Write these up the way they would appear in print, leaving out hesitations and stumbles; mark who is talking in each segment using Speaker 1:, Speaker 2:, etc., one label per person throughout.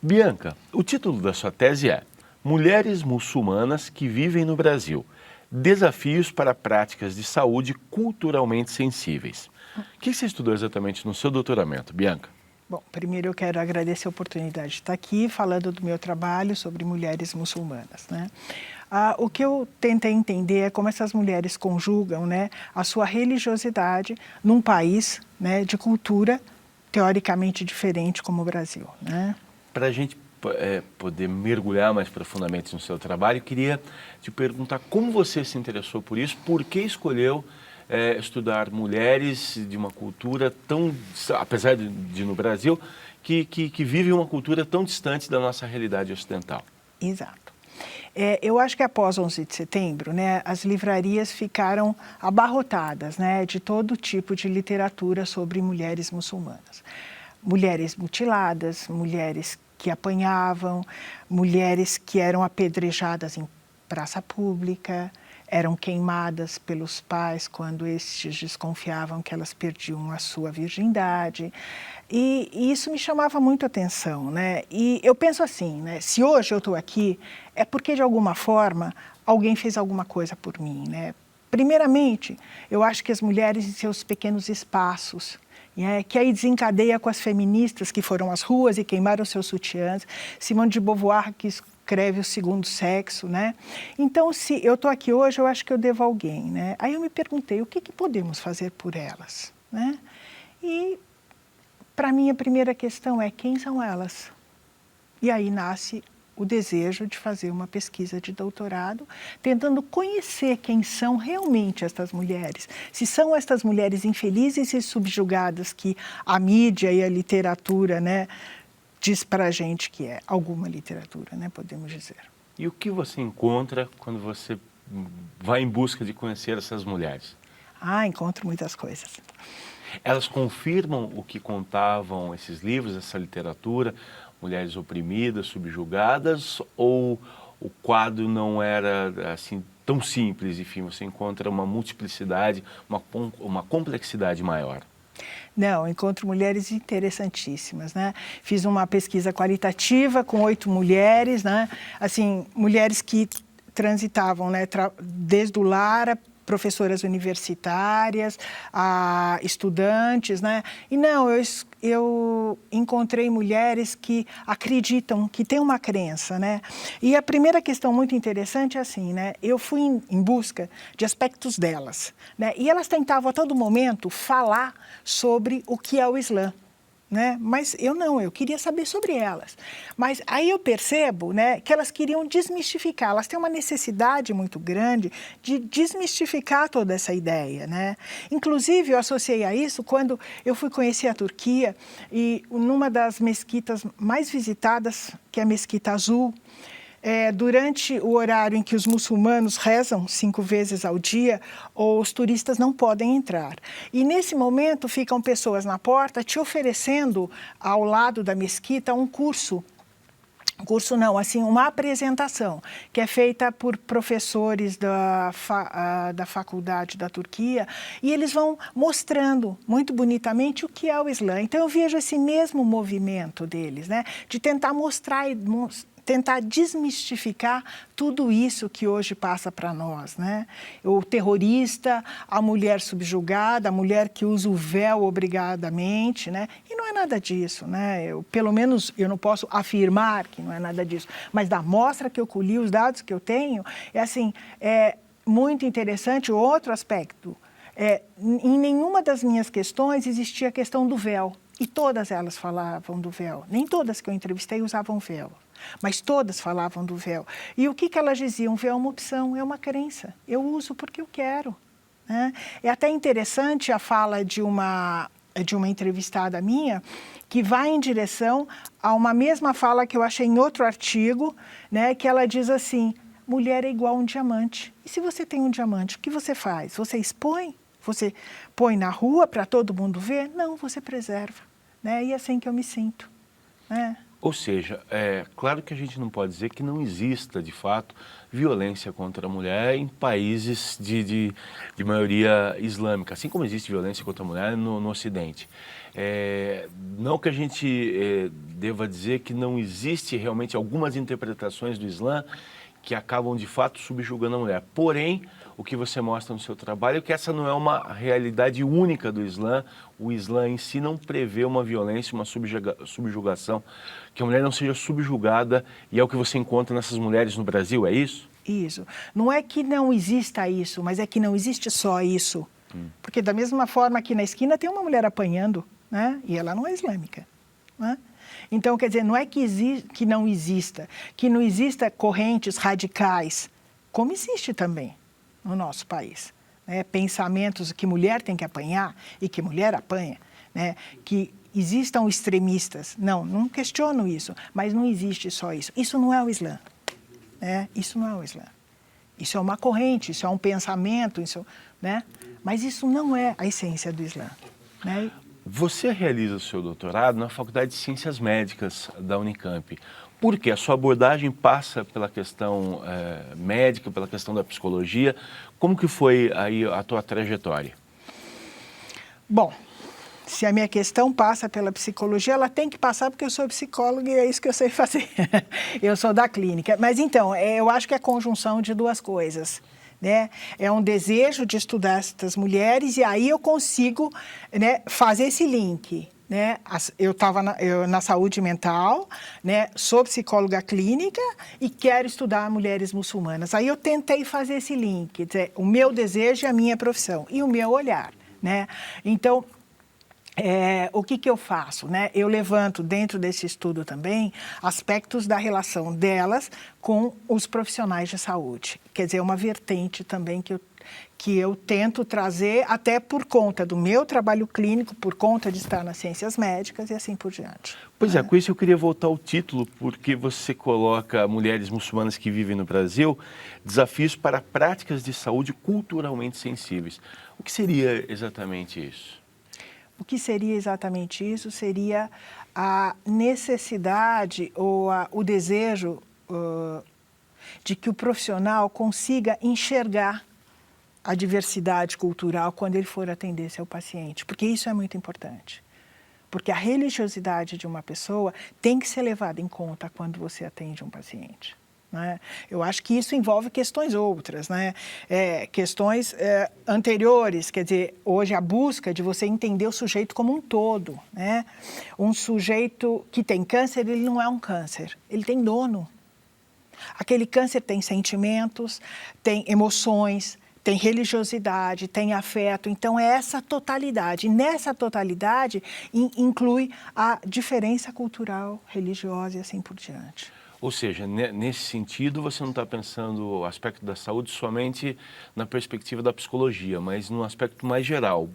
Speaker 1: Bianca, o título da sua tese é Mulheres muçulmanas que vivem no Brasil. Desafios para práticas de saúde culturalmente sensíveis. O que você estudou exatamente no seu doutoramento, Bianca?
Speaker 2: Bom, primeiro eu quero agradecer a oportunidade de estar aqui falando do meu trabalho sobre mulheres muçulmanas, né? O que eu tentei entender é como essas mulheres conjugam, né, a sua religiosidade num país, né, de cultura teoricamente diferente como o Brasil, né?
Speaker 1: Para a gente poder mergulhar mais profundamente no seu trabalho, eu queria te perguntar como você se interessou por isso, por que escolheu estudar mulheres de uma cultura tão, apesar de no Brasil, que vive uma cultura tão distante da nossa realidade ocidental.
Speaker 2: Exato. Eu acho que após 11 de setembro, né, as livrarias ficaram abarrotadas, né, de todo tipo de literatura sobre mulheres muçulmanas. Mulheres mutiladas, mulheres que apanhavam, mulheres que eram apedrejadas em praça pública, eram queimadas pelos pais quando estes desconfiavam que elas perdiam a sua virgindade. E isso me chamava muito a atenção, né? E eu penso assim, né? Se hoje eu estou aqui, é porque de alguma forma alguém fez alguma coisa por mim, né? Primeiramente, eu acho que as mulheres em seus pequenos espaços, que aí desencadeia com as feministas que foram às ruas e queimaram seus sutiãs, Simone de Beauvoir que escreve O Segundo Sexo, né? Então, se eu estou aqui hoje, eu acho que eu devo a alguém, né? Aí eu me perguntei, o que podemos fazer por elas, né? E, para mim, a primeira questão é, quem são elas? E aí nasce o desejo de fazer uma pesquisa de doutorado, tentando conhecer quem são realmente estas mulheres. Se são estas mulheres infelizes e subjugadas que a mídia e a literatura, né, diz para a gente que é alguma literatura, né, podemos dizer.
Speaker 1: E o que você encontra quando você vai em busca de conhecer essas mulheres?
Speaker 2: Encontro muitas coisas.
Speaker 1: Elas confirmam o que contavam esses livros, essa literatura, mulheres oprimidas, subjugadas, ou o quadro não era assim tão simples? Enfim, você encontra uma multiplicidade, uma complexidade maior.
Speaker 2: Não, encontro mulheres interessantíssimas, né? Fiz uma pesquisa qualitativa com 8 mulheres, né? Assim, mulheres que transitavam, né, desde o lar, professoras universitárias, a estudantes, né? E não, eu encontrei mulheres que acreditam, que têm uma crença, né? E a primeira questão muito interessante é assim, né? Eu fui em busca de aspectos delas, né? E elas tentavam a todo momento falar sobre o que é o Islã, né? Mas eu queria saber sobre elas. Mas aí eu percebo, né, que elas queriam desmistificar, elas têm uma necessidade muito grande de desmistificar toda essa ideia, né? Inclusive, eu associei a isso quando eu fui conhecer a Turquia e numa das mesquitas mais visitadas, que é a Mesquita Azul, durante o horário em que os muçulmanos rezam 5 vezes ao dia, os turistas não podem entrar. E nesse momento ficam pessoas na porta te oferecendo, ao lado da mesquita, um curso. Uma apresentação que é feita por professores da faculdade da Turquia e eles vão mostrando muito bonitamente o que é o Islã. Então eu vejo esse mesmo movimento deles, né, de tentar mostrar tentar desmistificar tudo isso que hoje passa para nós, né? O terrorista, a mulher subjugada, a mulher que usa o véu obrigadamente, né? E não é nada disso, né? Pelo menos eu não posso afirmar que não é nada disso, mas da amostra que eu colhi, os dados que eu tenho, é muito interessante. Outro aspecto, em nenhuma das minhas questões existia a questão do véu, e todas elas falavam do véu. Nem todas que eu entrevistei usavam véu, mas todas falavam do véu. E o que elas diziam? O véu é uma opção, é uma crença. Eu uso porque eu quero, né? É até interessante a fala de uma entrevistada minha, que vai em direção a uma mesma fala que eu achei em outro artigo, né, que ela diz assim, mulher é igual a um diamante. E se você tem um diamante, o que você faz? Você expõe? Você põe na rua para todo mundo ver? Não, você preserva, né? E é assim que eu me sinto, né?
Speaker 1: Ou seja, é claro que a gente não pode dizer que não exista, de fato, violência contra a mulher em países de maioria islâmica, assim como existe violência contra a mulher no Ocidente. Não que a gente deva dizer que não existe realmente algumas interpretações do Islã que acabam, de fato, subjugando a mulher. Porém, o que você mostra no seu trabalho é que essa não é uma realidade única do Islã. O Islã em si não prevê uma violência, uma subjugação, que a mulher não seja subjugada, e é o que você encontra nessas mulheres no Brasil, é isso?
Speaker 2: Isso. Não é que não exista isso, mas é que não existe só isso. Porque da mesma forma que na esquina tem uma mulher apanhando, né? E ela não é islâmica, né? Então, quer dizer, não é que não exista correntes radicais, como existe também no nosso país, né? Pensamentos que mulher tem que apanhar e que mulher apanha, né? Que existam extremistas. Não questiono isso, mas não existe só isso. Isso não é o Islã, né? Isso não é o Islã. Isso é uma corrente, isso é um pensamento, né? Mas isso não é a essência do Islã, né?
Speaker 1: Você realiza o seu doutorado na Faculdade de Ciências Médicas da Unicamp. Por quê? A sua abordagem passa pela questão médica, pela questão da psicologia. Como que foi aí a tua trajetória?
Speaker 2: Bom, se a minha questão passa pela psicologia, ela tem que passar porque eu sou psicóloga e é isso que eu sei fazer. Eu sou da clínica. Mas então, eu acho que é a conjunção de duas coisas, né? É um desejo de estudar essas mulheres e aí eu consigo, né, fazer esse link, né? Eu estava na saúde mental, né? Sou psicóloga clínica e quero estudar mulheres muçulmanas. Aí eu tentei fazer esse link, quer dizer, o meu desejo é a minha profissão e o meu olhar, né? Então, o que eu faço, né? Eu levanto dentro desse estudo também aspectos da relação delas com os profissionais de saúde. Quer dizer, uma vertente também que eu tento trazer até por conta do meu trabalho clínico, por conta de estar nas ciências médicas e assim por diante.
Speaker 1: Pois é, com isso eu queria voltar ao título, porque você coloca mulheres muçulmanas que vivem no Brasil, desafios para práticas de saúde culturalmente sensíveis. O que seria exatamente isso?
Speaker 2: O que seria exatamente isso? Seria a necessidade ou o desejo de que o profissional consiga enxergar a diversidade cultural quando ele for atender seu paciente, porque isso é muito importante. Porque a religiosidade de uma pessoa tem que ser levada em conta quando você atende um paciente, né? Eu acho que isso envolve questões outras, né? Questões anteriores, quer dizer, hoje a busca de você entender o sujeito como um todo, né? Um sujeito que tem câncer, ele não é um câncer, ele tem dono. Aquele câncer tem sentimentos, tem emoções, tem religiosidade, tem afeto, então é essa totalidade. E nessa totalidade inclui a diferença cultural, religiosa e assim por diante.
Speaker 1: Ou seja, nesse sentido, você não está pensando o aspecto da saúde somente na perspectiva da psicologia, mas num aspecto mais geral,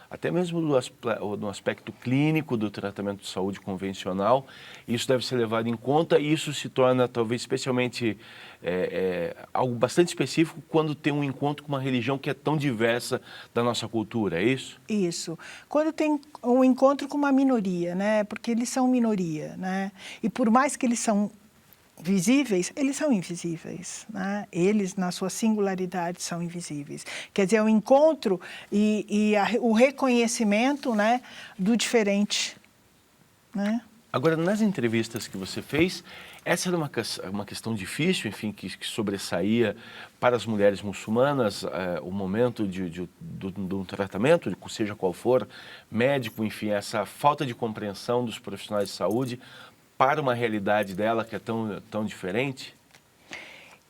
Speaker 1: até mesmo no aspecto clínico do tratamento de saúde convencional. Isso deve ser levado em conta e isso se torna, talvez, especialmente algo bastante específico quando tem um encontro com uma religião que é tão diversa da nossa cultura, é isso?
Speaker 2: Isso. Quando tem um encontro com uma minoria, né? Porque eles são minoria, né? E por mais que eles são visíveis, eles são invisíveis, né? Eles, na sua singularidade, são invisíveis. Quer dizer, o encontro e o reconhecimento, né, do diferente, né?
Speaker 1: Agora, nas entrevistas que você fez, essa era uma questão difícil, enfim, que sobressaía para as mulheres muçulmanas o momento do tratamento, seja qual for, médico, enfim, essa falta de compreensão dos profissionais de saúde para uma realidade dela que é tão diferente?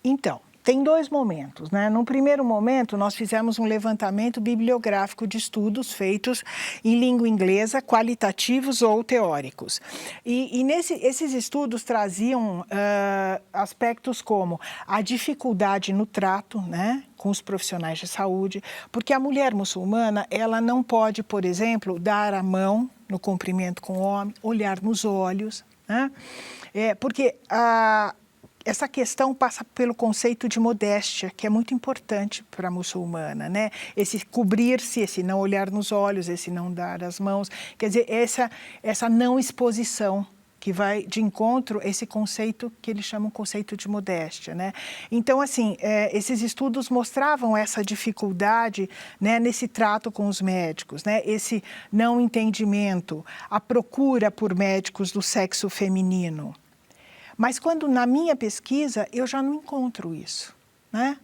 Speaker 2: Então, tem dois momentos, né? No primeiro momento, nós fizemos um levantamento bibliográfico de estudos feitos em língua inglesa, qualitativos ou teóricos. E esses estudos traziam aspectos como a dificuldade no trato, né, com os profissionais de saúde, porque a mulher muçulmana, ela não pode, por exemplo, dar a mão no cumprimento com o homem, olhar nos olhos, né? Porque essa questão passa pelo conceito de modéstia, que é muito importante para a muçulmana, né? Esse cobrir-se, esse não olhar nos olhos, esse não dar as mãos, quer dizer, essa não exposição, que vai de encontro a esse conceito que eles chamam conceito de modéstia, né? Então, assim, esses estudos mostravam essa dificuldade, né, nesse trato com os médicos, né? Esse não entendimento, a procura por médicos do sexo feminino. Mas quando na minha pesquisa eu já não encontro isso, né?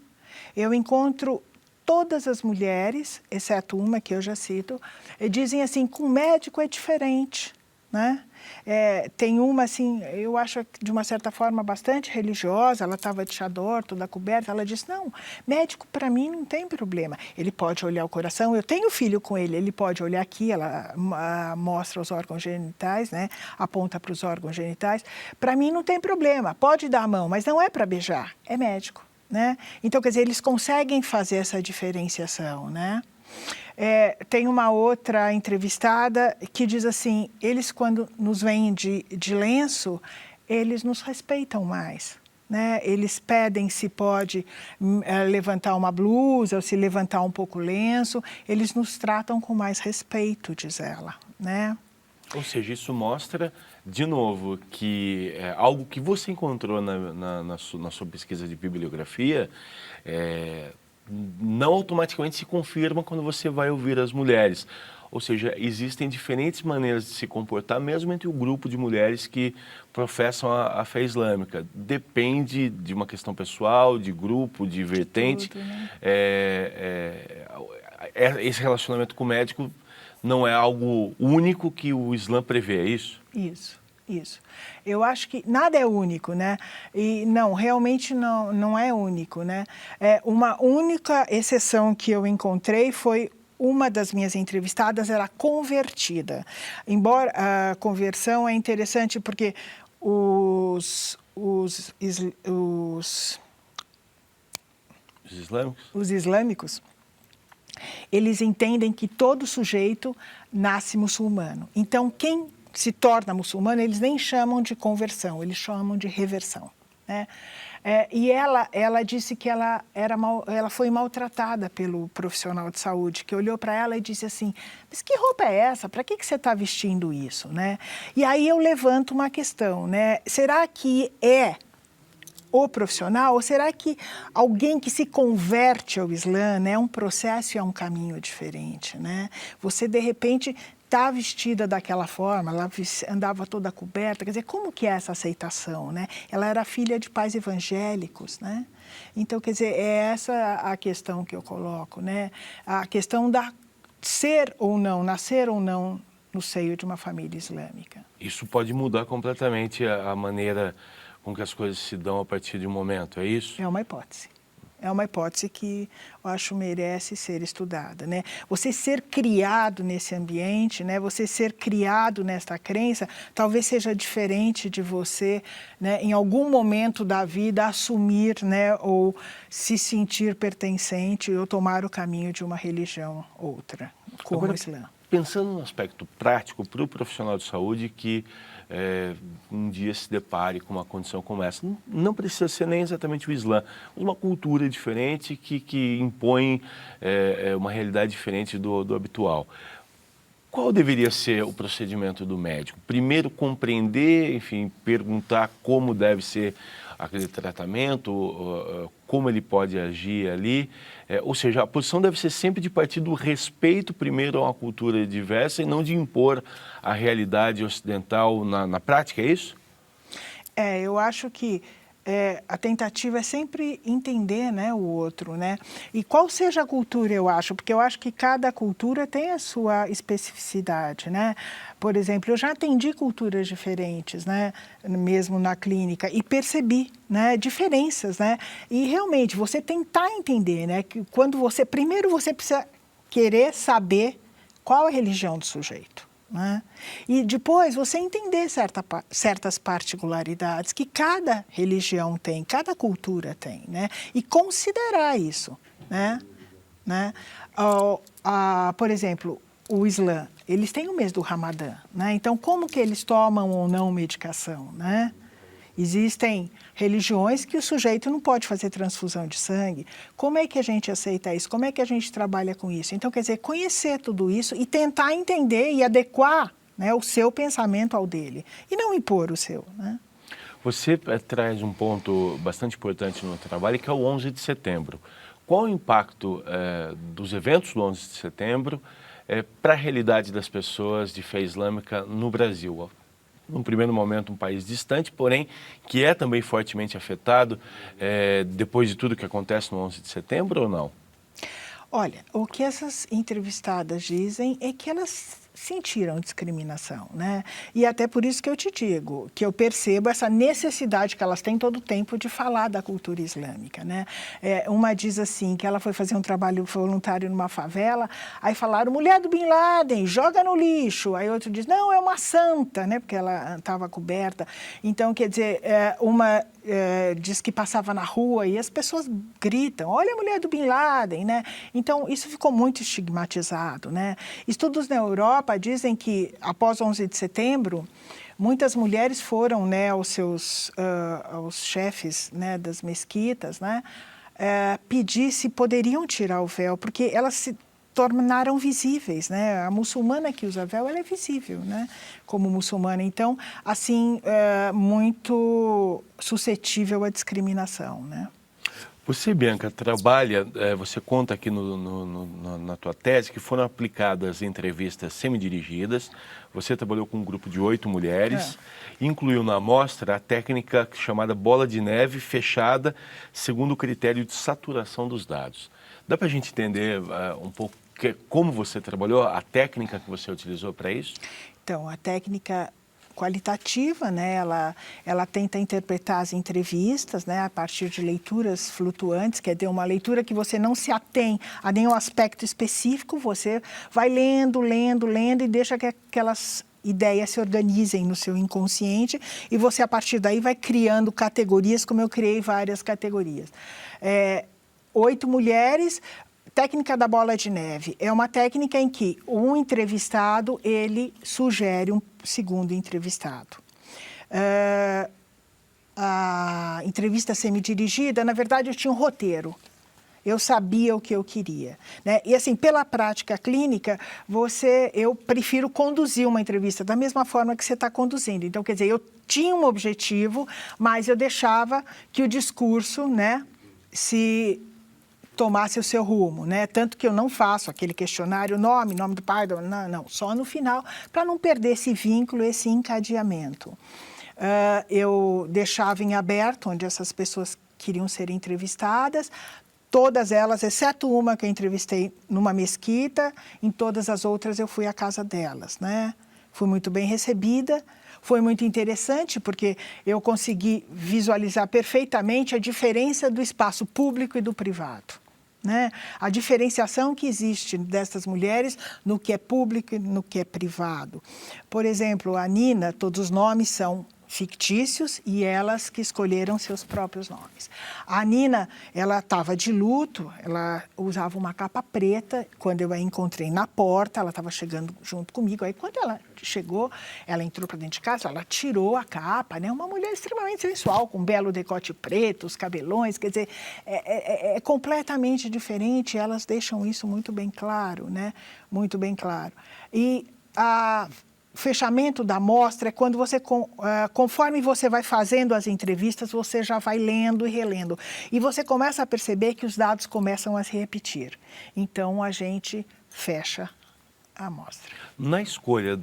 Speaker 2: Eu encontro todas as mulheres, exceto uma que eu já cito, dizem assim, com médico é diferente, né? Tem uma, assim, eu acho de uma certa forma bastante religiosa, ela estava de chador, toda coberta, ela disse, não, médico para mim não tem problema, ele pode olhar o coração, eu tenho filho com ele pode olhar aqui, ela mostra os órgãos genitais, né? Aponta para os órgãos genitais, para mim não tem problema, pode dar a mão, mas não é para beijar, é médico, né? Então, quer dizer, eles conseguem fazer essa diferenciação, né? Tem uma outra entrevistada que diz assim, eles quando nos veem de lenço, eles nos respeitam mais, né? Eles pedem se pode levantar uma blusa ou se levantar um pouco o lenço, eles nos tratam com mais respeito, diz ela, né?
Speaker 1: Ou seja, isso mostra, de novo, que algo que você encontrou na sua pesquisa de bibliografia não automaticamente se confirma quando você vai ouvir as mulheres. Ou seja, existem diferentes maneiras de se comportar, mesmo entre o grupo de mulheres que professam a fé islâmica. Depende de uma questão pessoal, de grupo, de vertente.
Speaker 2: Tudo, né?
Speaker 1: Esse relacionamento com o médico não é algo único que o Islã prevê, é isso?
Speaker 2: Isso. Eu acho que nada é único, né? E não, realmente não é único, né? Uma única exceção que eu encontrei foi uma das minhas entrevistadas era convertida. Embora a conversão é interessante porque os islâmicos, eles entendem que todo sujeito nasce muçulmano. Então, quem se torna muçulmano, eles nem chamam de conversão, eles chamam de reversão, né? E ela disse que ela foi maltratada pelo profissional de saúde, que olhou para ela e disse assim, mas que roupa é essa? Para que você está vestindo isso, né? E aí eu levanto uma questão, né? Será que é o profissional ou será que alguém que se converte ao Islã, né, é um processo e é um caminho diferente, né? Você, de repente, está vestida daquela forma, ela andava toda coberta, quer dizer, como que é essa aceitação, né? Ela era filha de pais evangélicos, né? Então, quer dizer, é essa a questão que eu coloco, né? A questão da ser ou não, nascer ou não no seio de uma família islâmica.
Speaker 1: Isso pode mudar completamente a maneira com que as coisas se dão a partir de um momento, é isso?
Speaker 2: É uma hipótese. É uma hipótese que eu acho merece ser estudada, né? Você ser criado nesse ambiente, né? Você ser criado nesta crença, talvez seja diferente de você, né, em algum momento da vida assumir, né, ou se sentir pertencente ou tomar o caminho de uma religião outra, como
Speaker 1: Agora,
Speaker 2: o Islã.
Speaker 1: Pensando no aspecto prático para o profissional de saúde que um dia se depare com uma condição como essa, não precisa ser nem exatamente o Islã, mas uma cultura diferente que impõe uma realidade diferente do habitual. Qual deveria ser o procedimento do médico? Primeiro compreender, enfim, perguntar como deve ser aquele tratamento, como ele pode agir ali. Ou seja, a posição deve ser sempre de partir do respeito primeiro a uma cultura diversa e não de impor a realidade ocidental na prática, é isso?
Speaker 2: Eu acho que a tentativa é sempre entender, né, o outro, né? E qual seja a cultura, eu acho, porque eu acho que cada cultura tem a sua especificidade, né? Por exemplo, eu já atendi culturas diferentes, né, mesmo na clínica, e percebi, né, diferenças, né? E realmente você tentar entender, né, que primeiro você precisa querer saber qual é a religião do sujeito, né? E depois você entender certas particularidades que cada religião tem, cada cultura tem, né? E considerar isso, né? Por exemplo, o Islã, eles têm o mês do Ramadã, né? Então, como que eles tomam ou não medicação, né? Existem religiões que o sujeito não pode fazer transfusão de sangue. Como é que a gente aceita isso? Como é que a gente trabalha com isso? Então, quer dizer, conhecer tudo isso e tentar entender e adequar né? O seu pensamento ao dele, e não impor o seu, né?
Speaker 1: Você traz um ponto bastante importante no trabalho, que é o 11 de setembro. Qual o impacto dos eventos do 11 de setembro para a realidade das pessoas de fé islâmica no Brasil? Num primeiro momento, um país distante, porém, que é também fortemente afetado depois de tudo que acontece no 11 de setembro ou não?
Speaker 2: Olha, o que essas entrevistadas dizem é que elas sentiram discriminação, né? E até por isso que eu te digo, que eu percebo essa necessidade que elas têm todo o tempo de falar da cultura islâmica, né? Uma diz assim, que ela foi fazer um trabalho voluntário numa favela, aí falaram, mulher do Bin Laden, joga no lixo. Aí outro diz, não, é uma santa, né? Porque ela estava coberta. Então, quer dizer, uma diz que passava na rua e as pessoas gritam, olha a mulher do Bin Laden, né? Então, isso ficou muito estigmatizado, né? Estudos na Europa dizem que, após 11 de setembro, muitas mulheres foram, né, aos chefes, né, das mesquitas, né, pedir se poderiam tirar o véu, porque elas se tornaram visíveis, né? A muçulmana que usa véu, ela é visível, né? Como muçulmana. Então, assim, muito suscetível à discriminação, né?
Speaker 1: Você, Bianca, trabalha, você conta aqui na tua tese que foram aplicadas entrevistas semidirigidas, você trabalhou com um grupo de 8 mulheres, incluiu na amostra a técnica chamada bola de neve fechada, segundo o critério de saturação dos dados. Dá para a gente entender um pouco como você trabalhou, a técnica que você utilizou para isso?
Speaker 2: Então, a técnica qualitativa, né? Ela tenta interpretar as entrevistas, né? A partir de leituras flutuantes, quer dizer, uma leitura que você não se atém a nenhum aspecto específico, você vai lendo, lendo, lendo e deixa que aquelas ideias se organizem no seu inconsciente e você, a partir daí, vai criando categorias, como eu criei várias categorias. 8 mulheres... Técnica da bola de neve é uma técnica em que um entrevistado, ele sugere um segundo entrevistado. A entrevista semidirigida, na verdade, eu tinha um roteiro. Eu sabia o que eu queria, né? E assim, pela prática clínica, eu prefiro conduzir uma entrevista da mesma forma que você está conduzindo. Então, quer dizer, eu tinha um objetivo, mas eu deixava que o discurso, né, se tomasse o seu rumo, né? Tanto que eu não faço aquele questionário, nome do pai, não, só no final, para não perder esse vínculo, esse encadeamento. Eu deixava em aberto onde essas pessoas queriam ser entrevistadas, todas elas, exceto uma que eu entrevistei numa mesquita, em todas as outras eu fui à casa delas, né? Fui muito bem recebida. Foi muito interessante porque eu consegui visualizar perfeitamente a diferença do espaço público e do privado, né? A diferenciação que existe dessas mulheres no que é público e no que é privado. Por exemplo, a Nina, todos os nomes são fictícios e elas que escolheram seus próprios nomes. A Nina, ela estava de luto, ela usava uma capa preta. Quando eu a encontrei na porta, ela estava chegando junto comigo. Aí, quando ela chegou, ela entrou para dentro de casa, ela tirou a capa, né? Uma mulher extremamente sensual, com um belo decote preto, os cabelões, quer dizer, é completamente diferente. Elas deixam isso muito bem claro, né? Muito bem claro. E o fechamento da amostra é quando você, conforme você vai fazendo as entrevistas, você já vai lendo e relendo. E você começa a perceber que os dados começam a se repetir. Então, a gente fecha a amostra.
Speaker 1: Na escolha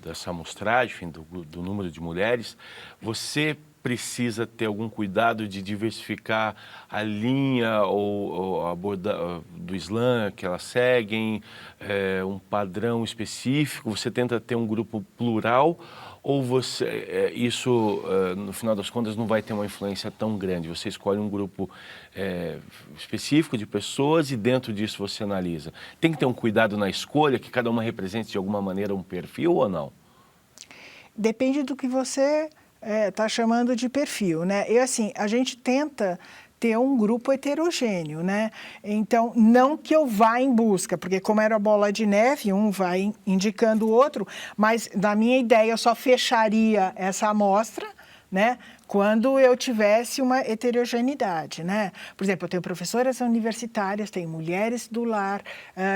Speaker 1: dessa amostragem, enfim, do número de mulheres, você precisa ter algum cuidado de diversificar a linha ou do Islã que elas seguem, um padrão específico? Você tenta ter um grupo plural ou isso, no final das contas, não vai ter uma influência tão grande? Você escolhe um grupo específico de pessoas e dentro disso você analisa. Tem que ter um cuidado na escolha, que cada uma represente de alguma maneira um perfil ou não?
Speaker 2: Depende do que você está chamando de perfil, né? E assim, a gente tenta ter um grupo heterogêneo, né? Então, não que eu vá em busca, porque como era a bola de neve, um vai indicando o outro, mas na minha ideia eu só fecharia essa amostra, né, quando eu tivesse uma heterogeneidade, né? Por exemplo, eu tenho professoras universitárias, tenho mulheres do lar,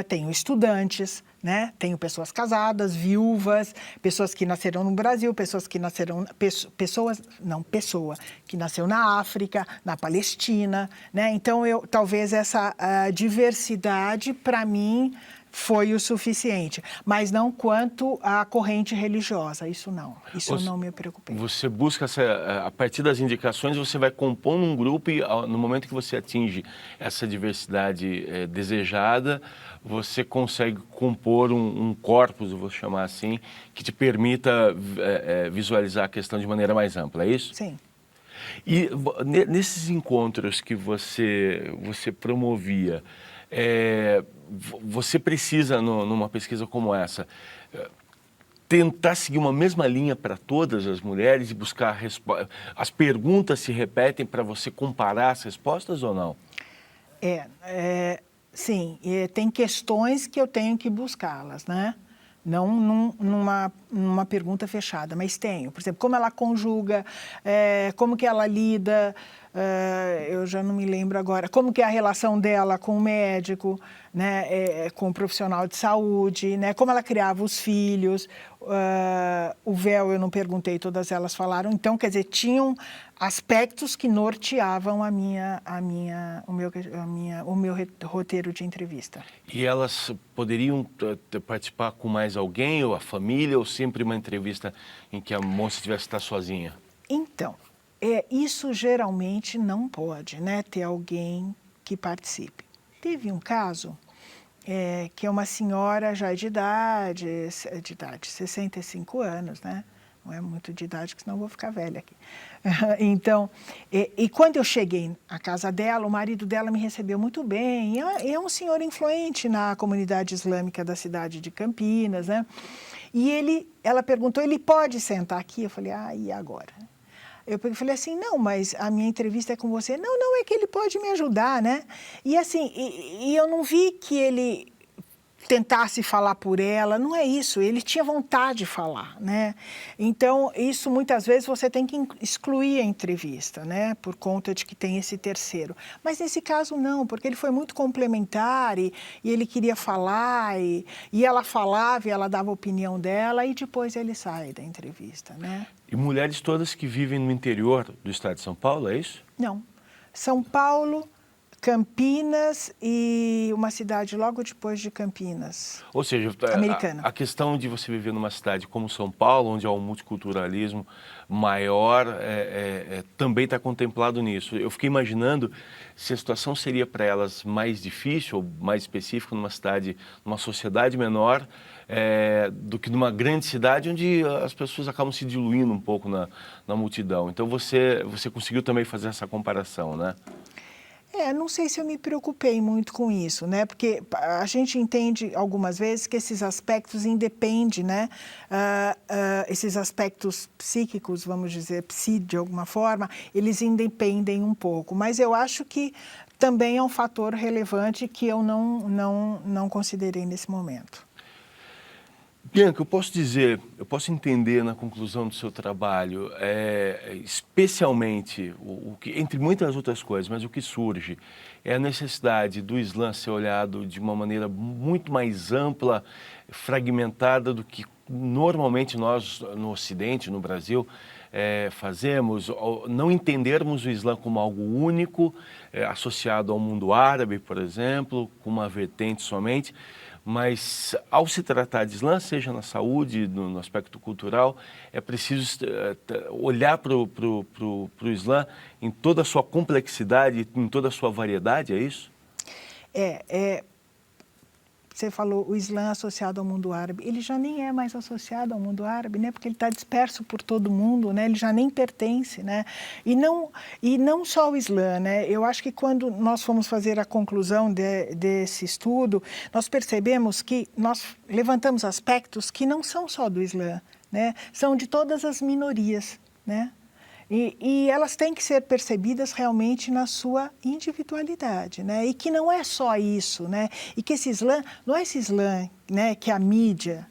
Speaker 2: tenho estudantes, né? Tenho pessoas casadas, viúvas, pessoas que nasceram no Brasil, pessoas que nasceram... pessoa que nasceu na África, na Palestina, né? Então, talvez essa diversidade, para mim, foi o suficiente, mas não quanto à corrente religiosa, isso não me preocupei.
Speaker 1: Você busca, a partir das indicações, você vai compondo um grupo e no momento que você atinge essa diversidade desejada, você consegue compor um corpus, eu vou chamar assim, que te permita visualizar a questão de maneira mais ampla, é isso?
Speaker 2: Sim.
Speaker 1: E nesses encontros que você promovia, você precisa, numa pesquisa como essa, tentar seguir uma mesma linha para todas as mulheres e buscar as perguntas se repetem para você comparar as respostas ou não?
Speaker 2: Sim, tem questões que eu tenho que buscá-las, né? Não numa pergunta fechada, mas tenho. Por exemplo, como ela conjuga, como que ela lida, eu já não me lembro agora, como que é a relação dela com o médico, né, com o profissional de saúde, né, como ela criava os filhos, o véu eu não perguntei, todas elas falaram. Então, quer dizer, tinham aspectos que norteavam o meu roteiro de entrevista.
Speaker 1: E elas poderiam participar com mais alguém, ou a família, ou sempre uma entrevista em que a moça tivesse que estar sozinha?
Speaker 2: Então, isso geralmente não pode, né, ter alguém que participe. Teve um caso que é uma senhora já de idade, 65 anos, né? Não é muito de idade, que senão eu vou ficar velha aqui. Então, e quando eu cheguei à casa dela, o marido dela me recebeu muito bem. É um senhor influente na comunidade islâmica da cidade de Campinas, né? E ela perguntou, ele pode sentar aqui? Eu falei, e agora? Eu falei assim, não, mas a minha entrevista é com você. Não, é que ele pode me ajudar, né? E assim, eu não vi que ele tentasse falar por ela, não é isso, ele tinha vontade de falar, né? Então, isso muitas vezes você tem que excluir a entrevista, né? Por conta de que tem esse terceiro. Mas nesse caso não, porque ele foi muito complementar e ele queria falar e ela falava e ela dava a opinião dela e depois ele sai da entrevista, né?
Speaker 1: E mulheres todas que vivem no interior do estado de São Paulo, é isso?
Speaker 2: Não. São Paulo, Campinas e uma cidade logo depois de Campinas.
Speaker 1: Ou seja,
Speaker 2: Americana.
Speaker 1: A questão de você viver numa cidade como São Paulo, onde há um multiculturalismo maior, também está contemplado nisso. Eu fiquei imaginando se a situação seria para elas mais difícil ou mais específica numa cidade, numa sociedade menor, do que numa grande cidade onde as pessoas acabam se diluindo um pouco na multidão. Então você conseguiu também fazer essa comparação, né?
Speaker 2: Não sei se eu me preocupei muito com isso, né? Porque a gente entende algumas vezes que esses aspectos independem, né? Esses aspectos psíquicos, vamos dizer, de alguma forma, eles independem um pouco. Mas eu acho que também é um fator relevante que eu não considerei nesse momento.
Speaker 1: Bianca, eu posso entender na conclusão do seu trabalho, especialmente, entre muitas outras coisas, mas o que surge é a necessidade do Islã ser olhado de uma maneira muito mais ampla, fragmentada do que normalmente nós no Ocidente, no Brasil, fazemos, não entendermos o Islã como algo único, associado ao mundo árabe, por exemplo, com uma vertente somente. Mas, ao se tratar de Islã, seja na saúde, no aspecto cultural, é preciso olhar para o Islã em toda a sua complexidade, em toda a sua variedade, é isso?
Speaker 2: Você falou o Islã associado ao mundo árabe. Ele já nem é mais associado ao mundo árabe, né? Porque ele está disperso por todo o mundo, né? Ele já nem pertence, né? E não só o Islã, né? Eu acho que quando nós fomos fazer a conclusão desse estudo, nós percebemos que nós levantamos aspectos que não são só do Islã, né? São de todas as minorias, né? E elas têm que ser percebidas realmente na sua individualidade, né? E que não é só isso, né? E que esse Islã, não é esse Islã, né, que a mídia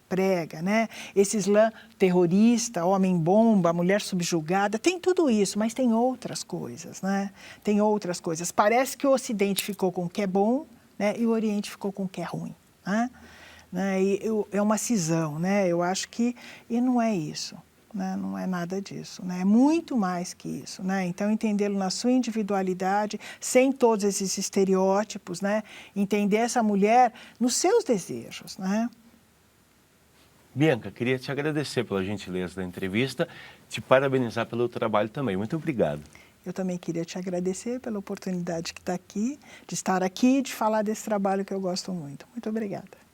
Speaker 2: prega, né? Esse Islã terrorista, homem-bomba, mulher subjugada, tem tudo isso, mas tem outras coisas, né? Tem outras coisas. Parece que o Ocidente ficou com o que é bom, né? E o Oriente ficou com o que é ruim, né? É uma cisão, né? Eu acho que... E não é isso. Né? Não é nada disso, né? É muito mais que isso, né? Então, entendê-lo na sua individualidade, sem todos esses estereótipos, né? Entender essa mulher nos seus desejos, né?
Speaker 1: Bianca, queria te agradecer pela gentileza da entrevista, te parabenizar pelo trabalho também. Muito obrigado.
Speaker 2: Eu também queria te agradecer pela oportunidade de estar aqui, de falar desse trabalho que eu gosto muito. Muito obrigada.